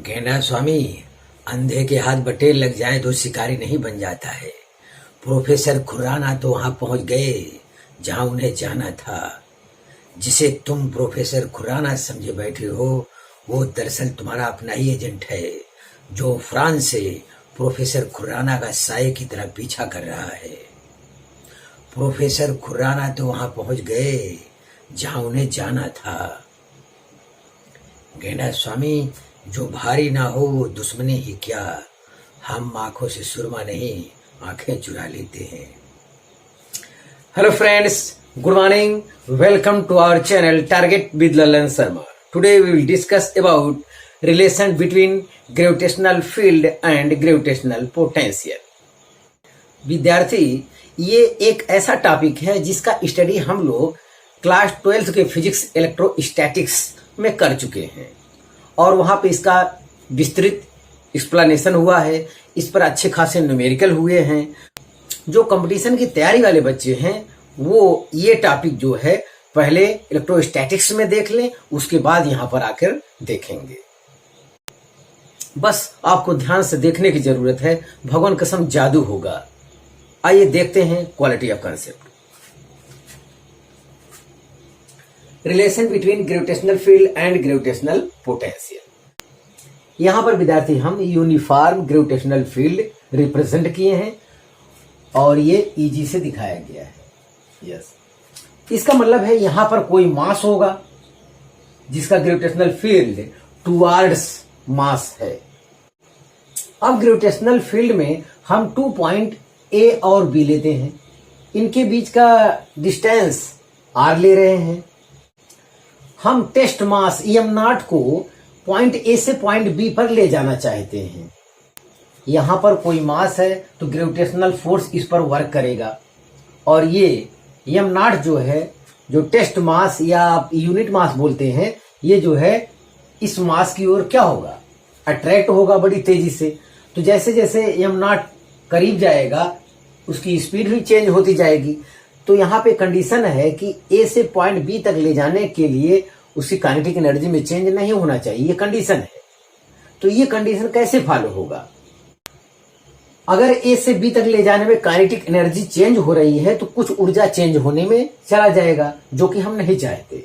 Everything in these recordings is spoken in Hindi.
गेंडा स्वामी, अंधे के हाथ बटेर लग जाए तो शिकारी नहीं बन जाता है। प्रोफेसर खुराना तो वहां पहुंच गए जहां उन्हें जाना था। जिसे तुम प्रोफेसर खुराना समझे बैठे हो वो दरअसल तुम्हारा अपना ही एजेंट है, जो फ्रांस से प्रोफेसर खुराना का साये की तरह पीछा कर रहा है। प्रोफेसर खुराना तो वहां पहुंच गए जहां उन्हें जाना था। गेंडा स्वामी, जो भारी ना हो वो दुश्मनी ही क्या, हम आंखों से सुरमा नहीं आंखें चुरा लेते हैं। Hello friends, good morning, welcome to our channel target with Lalan Sharma. Today we will discuss about relation between gravitational field and gravitational potential. विद्यार्थी, ये एक ऐसा टॉपिक है जिसका स्टडी हम लोग क्लास 12 के फिजिक्स इलेक्ट्रोस्टैटिक्स में कर चुके हैं और वहां पे इसका विस्तृत एक्सप्लेनेशन हुआ है। इस पर अच्छे खासे न्यूमेरिकल हुए हैं। जो कंपटीशन की तैयारी वाले बच्चे हैं वो ये टॉपिक जो है पहले इलेक्ट्रोस्टैटिक्स में देख लें, उसके बाद यहां पर आकर देखेंगे। बस आपको ध्यान से देखने की जरूरत है, भगवान कसम जादू होगा। आइए देखते हैं quality of concept. Relation between gravitational field and gravitational potential. यहां पर विद्यार्थी हम यूनिफॉर्म ग्रेविटेशनल फील्ड रिप्रेजेंट किए हैं और ये ईजी से दिखाया गया है। यस, इसका मतलब है यहां पर कोई मास होगा जिसका ग्रेविटेशनल फील्ड टुवार्ड्स मास है। अब ग्रेविटेशनल फील्ड में हम 2 पॉइंट ए और बी लेते हैं, इनके बीच का डिस्टेंस आर ले रहे हैं। हम टेस्ट मास m0 को पॉइंट ए से पॉइंट बी पर ले जाना चाहते हैं। यहां पर कोई मास है तो ग्रेविटेशनल फोर्स इस पर वर्क करेगा और ये m0 जो है, जो टेस्ट मास या आप यूनिट मास बोलते हैं, ये जो है इस मास की ओर क्या होगा, अट्रैक्ट होगा बड़ी तेजी से। तो जैसे जैसे m0 करीब जाएगा उसकी स्पीड भी चेंज होती जाएगी। तो यहाँ पे कंडीशन है कि ए से पॉइंट बी तक ले जाने के लिए उसकी काइनेटिक एनर्जी में चेंज नहीं होना चाहिए, ये कंडीशन है। तो ये कंडीशन कैसे फॉलो होगा? अगर ए से बी तक ले जाने में काइनेटिक एनर्जी चेंज हो रही है तो कुछ ऊर्जा चेंज होने में चला जाएगा, जो कि हम नहीं चाहते।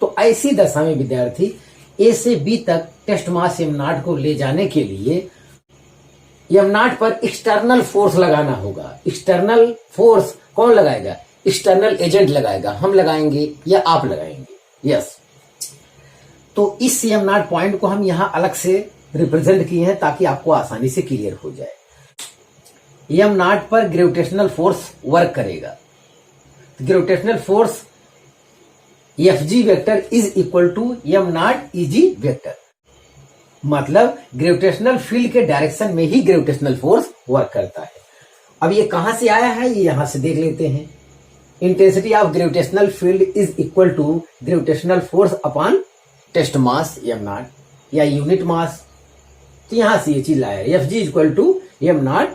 तो ऐसी दशा में विद्यार्थी ए से बी तक टेस्ट मास m0 को ले जाने के लिए m0 पर एक्सटर्नल फोर्स लगाना होगा। एक्सटर्नल फोर्स कौन लगाएगा? एक्सटर्नल एजेंट लगाएगा। हम लगाएंगे या आप लगाएंगे? यस। तो इस m0 पॉइंट को हम यहां अलग से रिप्रेजेंट किए हैं ताकि आपको आसानी से क्लियर हो जाए। m0 पर ग्रेविटेशनल फोर्स वर्क करेगा। Gravitational force Fg vector is equal to m0 Eg vector. मतलब ग्रेविटेशनल फील्ड के डायरेक्शन में ही ग्रेविटेशनल फोर्स वर्क करता है। अब ये कहां से आया है, ये यहां से देख लेते हैं। Intensity of gravitational field is equal to gravitational force upon test mass m0 या यूनिट मास। तो यहां से ये चीज लाया, Fg इक्वल टू m0।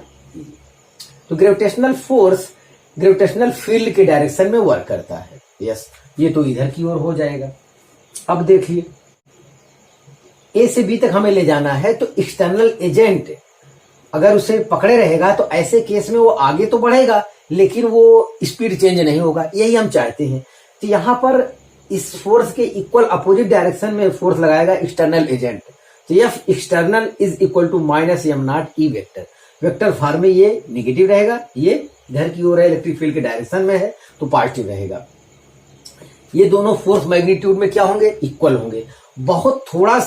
तो ग्रेविटेशनल फोर्स ग्रेविटेशनल फील्ड के डायरेक्शन में वर्क करता है। यस, ये तो इधर की ओर हो जाएगा। अब देखिए, ए से बी तक हमें ले जाना है तो एक्सटर्नल एजेंट अगर उसे पकड़े रहेगा तो ऐसे केस में वो आगे तो बढ़ेगा लेकिन वो स्पीड चेंज नहीं होगा, यही हम चाहते हैं। तो यहां पर इस फोर्स के इक्वल अपोजिट डायरेक्शन में फोर्स लगाएगा एक्सटर्नल एजेंट। तो F external is equal to minus m0 E vector. Vector form में ये निगेटिव रहेगा, ये इधर की ओर है, इलेक्ट्रिक फील्ड के डायरेक्शन में है तो पॉजिटिव रहेगा। ये दोनों फोर्स मैग्नीट्यूड में क्या होंगे? इक्वल होंगे। बहुत थोड़ा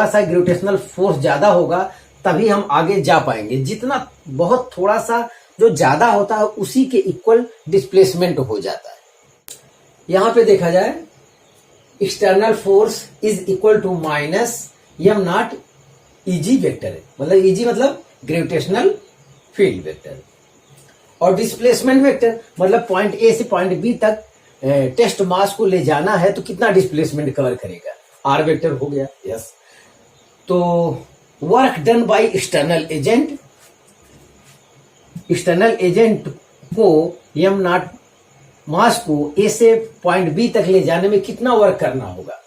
सा ग्रेविटेशनल फोर्स ज्यादा होगा तभी हम आगे जा पाएंगे। जितना बहुत थोड़ा सा जो ज्यादा होता है उसी के इक्वल डिस्प्लेसमेंट हो जाता है। यहां पे देखा जाए, external force is equal to minus m0 Eg vector. मतलब Eg मतलब ग्रेविटेशनल फील्ड वेक्टर और डिस्प्लेसमेंट वेक्टर मतलब पॉइंट ए से पॉइंट बी तक टेस्ट मास को ले जाना है तो कितना डिस्प्लेसमेंट कवर करेगा, आर वेक्टर हो गया। यस। तो work done by external agent, external agent को m0 मास को ए से पॉइंट बी तक ले जाने में कितना वर्क करना होगा?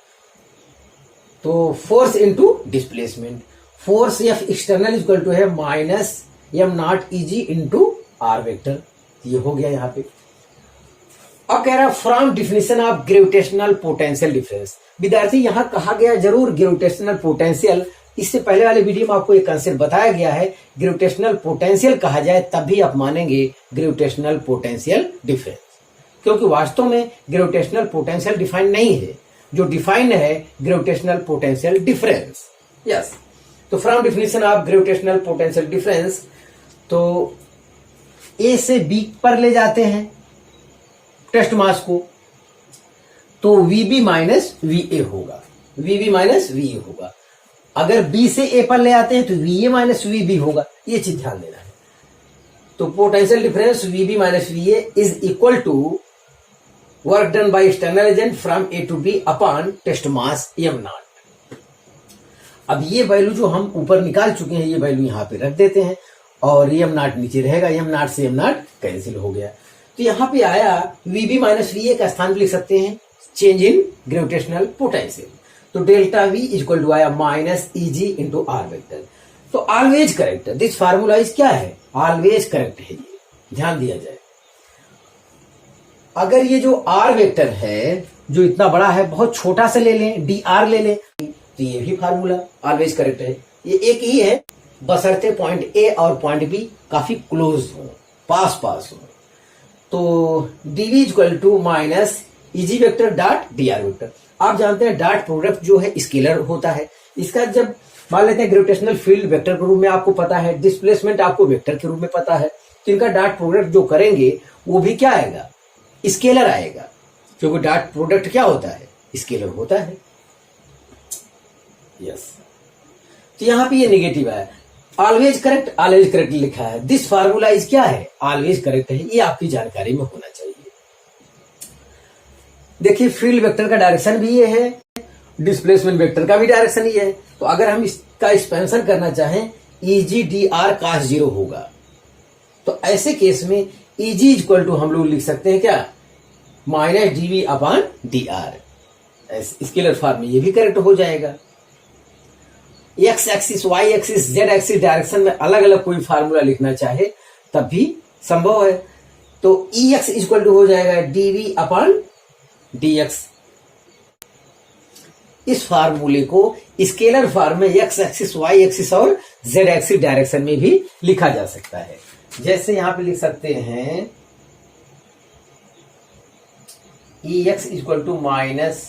तो force into displacement, force F external equal to है minus M naught E g into R vector. ये हो गया यहाँ पे। अब कह रहा है from definition of gravitational potential difference. विद्यार्थी यहां कहा गया जरूर ग्रेविटेशनल पोटेंशियल, इससे पहले वाले वीडियो में आपको एक कंसेप्ट बताया गया है। ग्रेविटेशनल पोटेंशियल कहा जाए तभी आप मानेंगे ग्रेविटेशनल पोटेंशियल डिफरेंस, क्योंकि वास्तव में ग्रेविटेशनल पोटेंशियल डिफाइन नहीं है, जो डिफाइन है ग्रेविटेशनल पोटेंशियल डिफरेंस। यस, तो from definition of gravitational potential difference, तो ए से बी पर ले जाते हैं टेस्ट मास को, तो वीबी माइनस वीए होगा, वीबी माइनस वीए होगा। अगर बी से ए पर ले आते हैं तो वीए माइनस वीबी होगा। ये चीज ध्यान देना है। तो potential difference VB minus VA is equal to work done by external agent from A to B upon test mass M naught. अब ये वैल्यू जो हम ऊपर निकाल चुके हैं, ये वैल्यू यहां पे रख देते हैं और एम नॉट नीचे रहेगा। एम नॉट से एम नॉट कैंसिल हो गया। तो यहां पे आया वीबी माइनस वीए का स्थान पे लिख सकते हैं चेंज इन ग्रेविटेशनल पोटेंशियल। तो डेल्टा वी इक्वल टू आया minus E g into R vector. तो always correct, this formula is क्या है, ऑलवेज करेक्ट है। ये ध्यान दिया जाए। अगर ये जो आर वेक्टर है जो इतना बड़ा है, बहुत छोटा से ले लें, डी आर ले लें, तो ये भी फार्मूला ऑलवेज करेक्ट है। ये एक ही है, बशर्ते पॉइंट ए और पॉइंट बी काफी क्लोज हो, पास पास हो। तो DV equal to minus EG vector dot D R vector. आप जानते हैं डॉट प्रोडक्ट जो है स्केलर होता है। इसका जब मान लेते हैं ग्रेविटेशनल फील्ड वेक्टर के रूप में आपको पता है, डिस्प्लेसमेंट आपको वेक्टर के रूप में पता है, तो इनका डॉट प्रोडक्ट जो करेंगे वो भी क्या आएगा, स्केलर आएगा, क्योंकि डॉट प्रोडक्ट क्या होता है, स्केलर होता है। यस, तो यहां पे ये नेगेटिव है। ऑलवेज करेक्ट लिखा है। दिस फार्मूला इज क्या है, ऑलवेज करेक्ट है। ये आपकी जानकारी में होना चाहिए। देखिए फील्ड वेक्टर का डायरेक्शन भी ये है, डिस्प्लेसमेंट वेक्टर का भी डायरेक्शन ये है। तो अगर हम इसका एक्सपेंशन करना चाहें, EG D R cos zero होगा। तो ऐसे केस में ईजी इक्वल टू हम लोग लिख सकते हैं क्या, minus DV upon D R. Scalar form में ये भी करेक्ट हो जाएगा। X axis, Y axis, Z axis direction में अलग अलग कोई फार्मूला लिखना चाहे तब भी संभव है। तो ई एक्स इक्वल टू हो जाएगा डीवी अपॉन डीएक्स। इस फार्मूले को स्केलर फॉर्म में एक्स एक्सिस, वाई एक्सिस और जेड एक्सिस डायरेक्शन में भी लिखा जा सकता है। जैसे यहां पे लिख सकते हैं E X equal to minus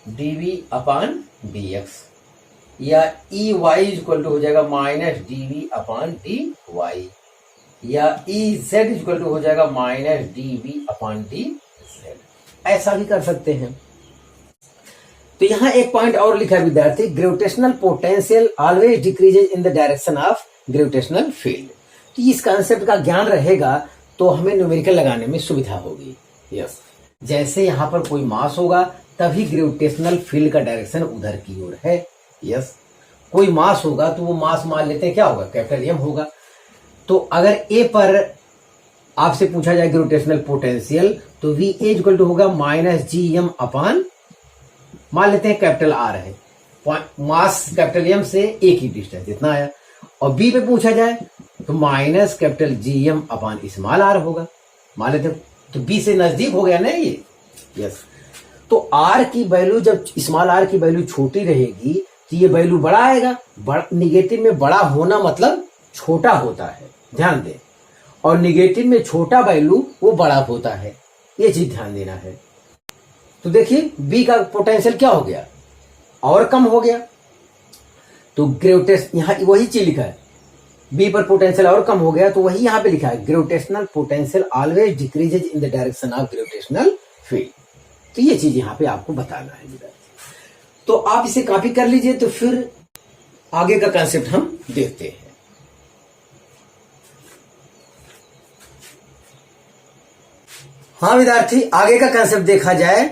DV upon DX, या ई वाई इक्वल टू हो जाएगा minus DV upon D Y, या ई जेड इक्वल टू हो जाएगा minus DV upon D Z. ऐसा भी कर सकते हैं। तो यहां एक पॉइंट और लिखा है विद्यार्थी, gravitational potential always decreases in the direction of gravitational field. तो इस कॉन्सेप्ट का ज्ञान रहेगा तो हमें न्यूमेरिकल लगाने में सुविधा होगी। यस, जैसे यहां पर कोई मास होगा तभी ग्रेविटेशनल फील्ड का डायरेक्शन उधर की ओर है। यस, कोई मास होगा तो वो मास मान लेते हैं क्या होगा, कैपिटल एम होगा। तो अगर ए पर आपसे पूछा जाए ग्रेविटेशनल पोटेंशियल, तो वी ए इक्वल टू होगा माइनस जी एम अपॉन, मान लेते हैं कैपिटल आर है, मास कैपिटल एम से एक ही डिस्टेंस जितना आया। और बी पे पूछा जाए तो minus capital G M upon small R होगा, मान लेते हैं। तो बी से नजदीक हो गया ना ये। यस, तो आर की वैल्यू, जब स्मॉल आर की वैल्यू छोटी रहेगी तो ये वैल्यू बड़ा आएगा। निगेटिव में बड़ा होना मतलब छोटा होता है, ध्यान दें। और निगेटिव में छोटा वैल्यू वो बड़ा होता है, ये चीज ध्यान देना है। तो देखिए बी का पोटेंशियल क्या हो गया, और कम हो गया। तो ग्रेविटेशन, यहां वही चीज लिखा है, बी पर पोटेंशियल और कम हो गया, तो वही यहां पे लिखा है gravitational potential always decreases in the direction of gravitational field. तो ये चीज यहां पे आपको बताना है। तो आप इसे कॉपी कर लीजिए, तो फिर आगे का कंसेप्ट हम देखते हैं। हाँ विद्यार्थी, आगे का कंसेप्ट देखा जाए,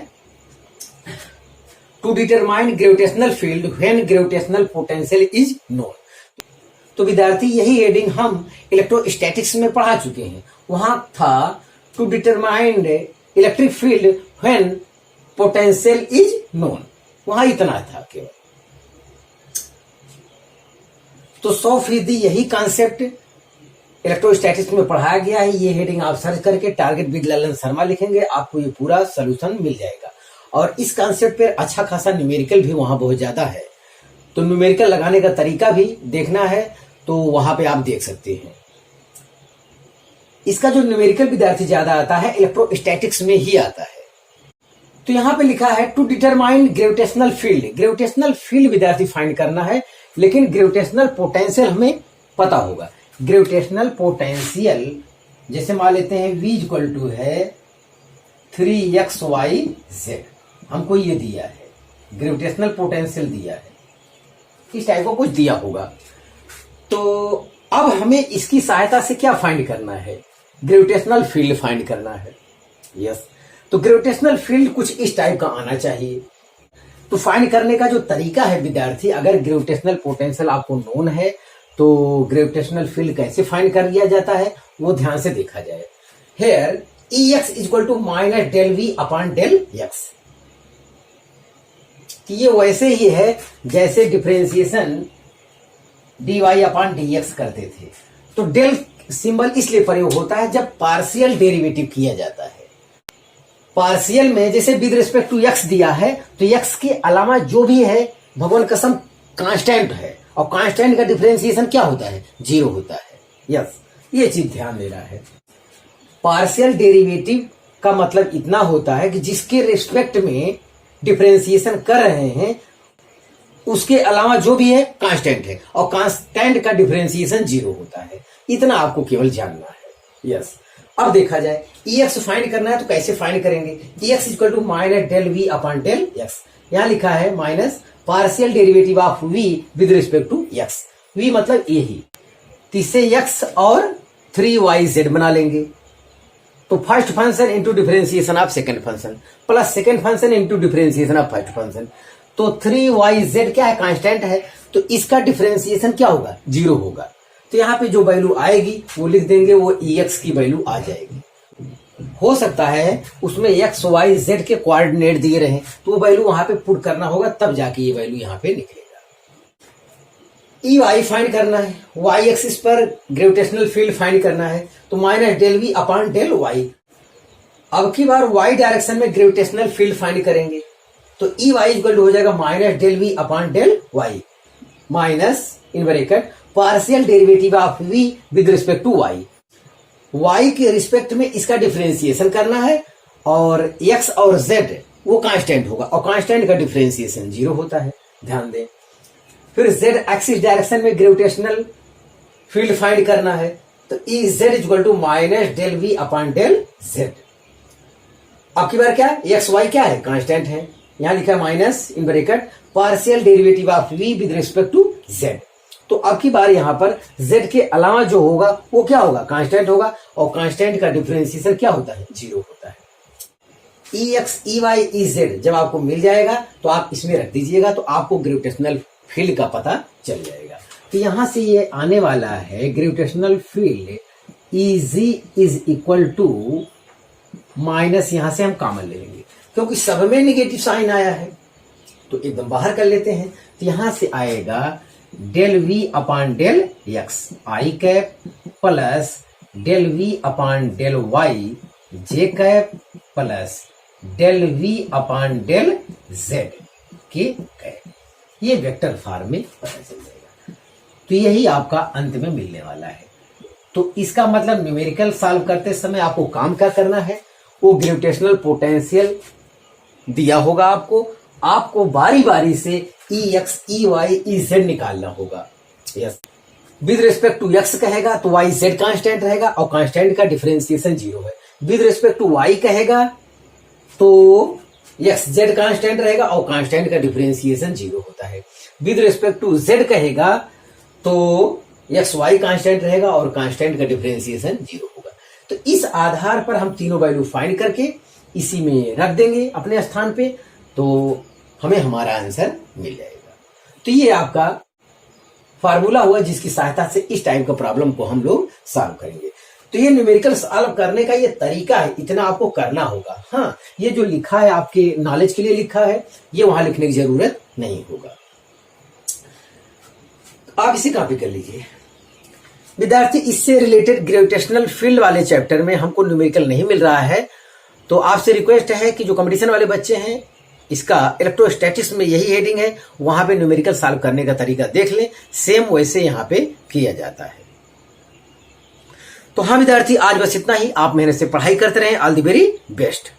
to determine gravitational field when gravitational potential is known. तो विद्यार्थी यही हेडिंग हम इलेक्ट्रोस्टैटिक्स में पढ़ा चुके हैं। वहां था to determine electric field when potential is known. वहां इतना था केवल। तो 100% यही कॉन्सेप्ट इलेक्ट्रोस्टैटिक्स में पढ़ाया गया है। ये हेडिंग आप सर्च करके टारगेट विद ललन शर्मा लिखेंगे, आपको ये पूरा सोल्यूशन मिल जाएगा। और इस कॉन्सेप्ट पे अच्छा खासा न्यूमेरिकल भी वहां बहुत ज्यादा है, तो न्यूमेरिकल लगाने का तरीका भी देखना है तो वहां पे आप देख सकते हैं। इसका जो न्यूमेरिकल विद्यार्थी ज्यादा आता है इलेक्ट्रोस्टैटिक्स में ही आता है। तो यहां पे लिखा है to determine gravitational field. Gravitational field विद्यार्थी फाइंड करना है, लेकिन ग्रेविटेशनल पोटेंशियल हमें पता होगा। ग्रेविटेशनल पोटेंशियल जैसे मान लेते हैं v इक्वल टू है 3xyz, हमको ये दिया है, ग्रेविटेशनल पोटेंशियल दिया है, इस टाइप का कुछ दिया होगा। तो अब हमें इसकी सहायता से क्या फाइंड करना है, ग्रेविटेशनल फील्ड फाइंड करना है। यस, तो ग्रेविटेशनल फील्ड कुछ इस टाइप का आना चाहिए। तो फाइंड करने का जो तरीका है विद्यार्थी, अगर ग्रेविटेशनल पोटेंशियल आपको नोन है तो ग्रेविटेशनल फील्ड कैसे फाइंड कर लिया जाता है वो ध्यान से देखा जाए। Here Ex equal to minus del V upon del X. ये वैसे ही है जैसे डिफरेंशिएशन dy अपॉन dx करते थे। तो डेल सिंबल इसलिए प्रयोग होता है जब पार्शियल डेरिवेटिव किया जाता है। पार्शियल में जैसे विद रिस्पेक्ट टू x दिया है तो x के अलावा जो भी है भगवान कसम कांस्टेंट है, और कांस्टेंट का डिफरेंशिएशन क्या होता है, 0 होता है। यस, ये चीज ध्यान देना है। पार्शियल डेरिवेटिव का मतलब इतना होता है कि जिसके रिस्पेक्ट में डिफरेंशिएशन कर रहे हैं उसके अलावा जो भी है कांस्टेंट है, और कांस्टेंट का डिफरेंशिएशन 0 होता है। इतना आपको केवल जानना है। यस, अब देखा जाए Ex फाइंड करना है तो कैसे फाइंड करेंगे। Ex equal to minus del V upon del X. यहां लिखा है minus partial derivative of v with respect to x। v मतलब a ही, तो इससे x और 3yz बना लेंगे। तो first function into differentiation of second function plus second function into differentiation of first function. तो 3yz क्या है, कांस्टेंट है, तो इसका डिफरेंशिएशन क्या होगा, 0 होगा। तो यहाँ पे जो वैल्यू आएगी वो लिख देंगे, वो Ex की वैल्यू आ जाएगी। हो सकता है उसमें x y z के कोऑर्डिनेट दिए रहे तो वो वैल्यू वहां पे पुट करना होगा, तब जाके ये वैल्यू यहाँ पे निकलेगा। Ey फाइंड करना है, y एक्सिस पर ग्रेविटेशनल फील्ड फाइंड करना है, तो minus del V upon del y। अब की बार y डायरेक्शन में ग्रेविटेशनल फील्ड फाइंड करेंगे तो Ey इक्वल हो जाएगा minus del V upon del y minus in bracket partial derivative of v with respect to y। y के रिस्पेक्ट में इसका डिफरेंशिएशन करना है, और x और z वो कांस्टेंट होगा, और कांस्टेंट का डिफरेंशिएशन 0 होता है, ध्यान दें। फिर z एक्सिस डायरेक्शन में ग्रेविटेशनल फील्ड फाइंड करना है, तो Ez equal to minus del V upon del z। अब की बार क्या, एक्स वाई क्या है, कांस्टेंट है, यहां लिखा है minus in bracket partial derivative of v with respect to z। तो अब की बार यहां पर z के अलावा जो होगा वो क्या होगा, कांस्टेंट होगा, और कांस्टेंट का डिफरेंशिएशन क्या होता है, 0 होता है। Ex Ey Ez जब आपको मिल जाएगा तो आप इसमें रख दीजिएगा, तो आपको ग्रेविटेशनल फील्ड का पता चल जाएगा। तो यहां से ये आने वाला है gravitational field Eg is equal to minus, यहां से हम कॉमन ले लेंगे क्योंकि सब में निगेटिव साइन आया है, तो एकदम बाहर कर लेते हैं। तो यहां से आएगा del V upon del X I cap plus del V upon del Y J cap plus del V upon del Z K cap. ये वेक्टर फॉर्म में पता चल जाएगा। तो यही आपका अंत में मिलने वाला है। तो इसका मतलब न्यूमेरिकल सॉल्व करते समय आपको काम क्या करना है, वो ग्रेविटेशनल पोटेंशियल दिया होगा आपको बारी बारी से Ex Ey Ez निकालना होगा। Yes, with respect to x कहेगा तो y z कांस्टेंट रहेगा, और कांस्टेंट का डिफरेंशिएशन 0 है। विद रिस्पेक्ट टू y कहेगा तो x z कांस्टेंट रहेगा, और कांस्टेंट का डिफरेंशिएशन 0 होता है। विद रिस्पेक्ट टू z कहेगा तो x y कांस्टेंट रहेगा, और कांस्टेंट का डिफरेंशिएशन 0 होगा। तो इस आधार पर हम तीनों वैल्यू फाइंड करके इसी में रख देंगे अपने स्थान पे, तो हमें हमारा आंसर मिल जाएगा। तो ये आपका फार्मूला हुआ जिसकी सहायता से इस टाइप का प्रॉब्लम को हम लोग सॉल्व करेंगे। तो ये न्यूमेरिकल सॉल्व करने का ये तरीका है, इतना आपको करना होगा। हाँ, ये जो लिखा है आपके नॉलेज के लिए लिखा है, ये वहां लिखने की जरूरत नहीं होगा। आप इसे कॉपी कर लीजिए। विद्यार्थी, इससे रिलेटेड ग्रेविटेशनल फील्ड वाले चैप्टर में हमको न्यूमेरिकल नहीं मिल रहा है, तो आपसे रिक्वेस्ट है कि जो कंपटीशन वाले बच्चे हैं, इसका इलेक्ट्रोस्टैटिक्स में यही हेडिंग है, वहां पे न्यूमेरिकल सॉल्व करने का तरीका देख लें, सेम वैसे यहां पे किया जाता है। तो हाँ विद्यार्थी, आज बस इतना ही। आप मेहनत से पढ़ाई करते रहें। All the very best.